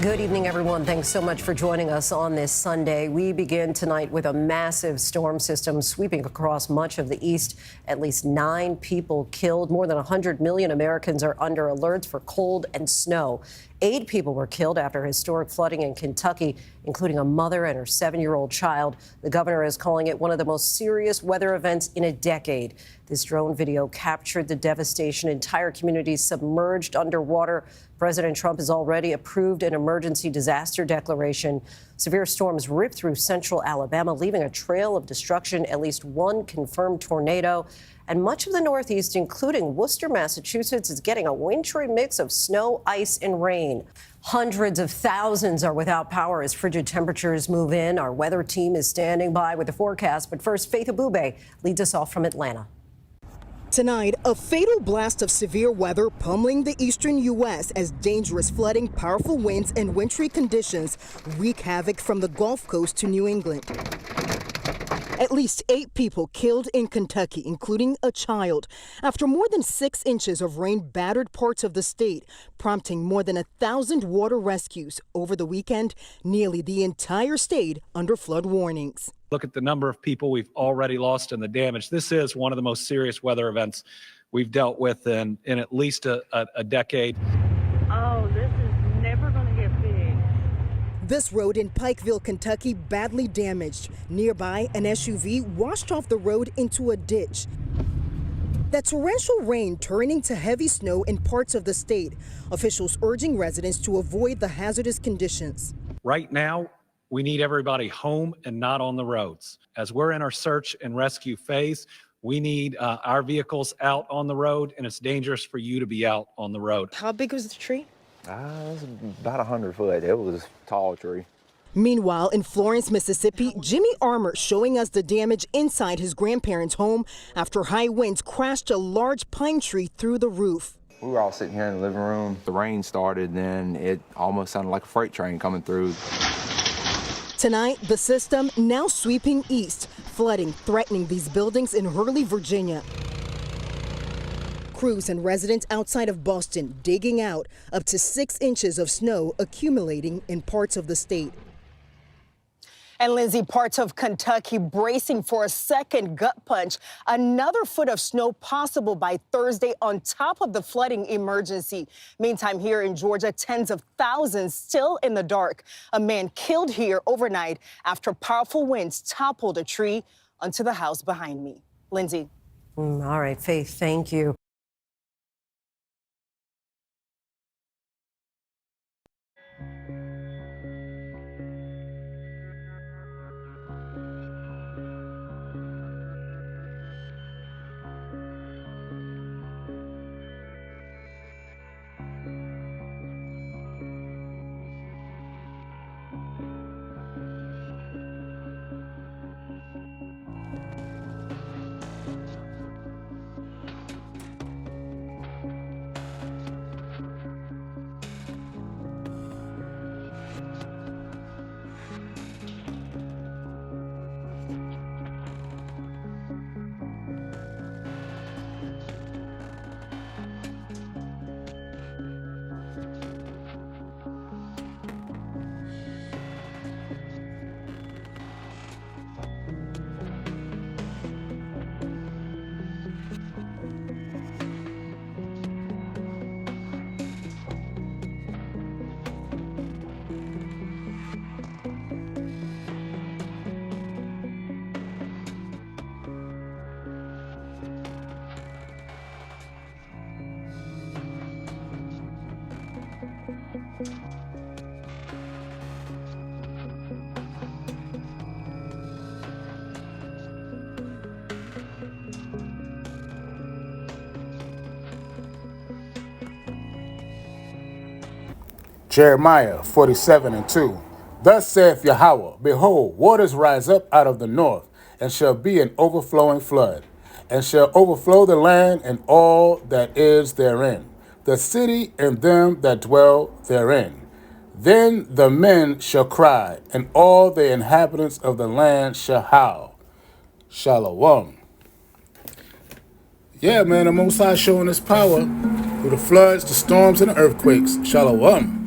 Good evening, everyone. Thanks so much for joining us on this Sunday. We begin tonight with a massive storm system sweeping across much of the east. At least 9 people killed. More than 100 million Americans are under alerts for cold and snow. 8 people were killed after historic flooding in Kentucky, including a mother and her 7-year-old child. The governor is calling it one of the most serious weather events in a decade. This drone video captured the devastation. Entire communities submerged underwater. President Trump has already approved an emergency disaster declaration. Severe storms ripped through central Alabama, leaving a trail of destruction, at least 1 confirmed tornado. And much of the Northeast, including Worcester, Massachusetts, is getting a wintry mix of snow, ice, and rain. Hundreds of thousands are without power as frigid temperatures move in. Our weather team is standing by with the forecast. But first, Faith Abube leads us off from Atlanta. Tonight, a fatal blast of severe weather pummeling the eastern U.S. as dangerous flooding, powerful winds, and wintry conditions wreak havoc from the Gulf Coast to New England. At least 8 people killed in Kentucky, including a child, after more than 6 inches of rain battered parts of the state, prompting more than 1,000 water rescues. Over the weekend, nearly the entire state under flood warnings. Look at the number of people we've already lost and the damage. This is one of the most serious weather events we've dealt with in at least a decade. Oh, this is never going to get big. This road in Pikeville, Kentucky, badly damaged. Nearby, an SUV washed off the road into a ditch. That torrential rain turning to heavy snow in parts of the state. Officials urging residents to avoid the hazardous conditions. Right now, we need everybody home and not on the roads. As we're in our search and rescue phase, we need our vehicles out on the road, and it's dangerous for you to be out on the road. How big was the tree? It was about 100 foot. It was a tall tree. Meanwhile, in Florence, Mississippi, Jimmy Armour showing us the damage inside his grandparents' home after high winds crashed a large pine tree through the roof. We were all sitting here in the living room. The rain started, then it almost sounded like a freight train coming through. Tonight, the system now sweeping east, flooding, threatening these buildings in Hurley, Virginia. Crews and residents outside of Boston digging out up to 6 inches of snow accumulating in parts of the state. And Lindsay, parts of Kentucky bracing for a second gut punch. Another foot of snow possible by Thursday on top of the flooding emergency. Meantime, here in Georgia, tens of thousands still in the dark. A man killed here overnight after powerful winds toppled a tree onto the house behind me. Lindsay. All right, Faith, thank you. Jeremiah 47:2. Thus saith Yahweh, behold, waters rise up out of the north, and shall be an overflowing flood, and shall overflow the land and all that is therein, the city and them that dwell therein. Then the men shall cry, and all the inhabitants of the land shall howl. Shalom. Yeah, man, the Most High showing his power through the floods, the storms, and the earthquakes. Shalom.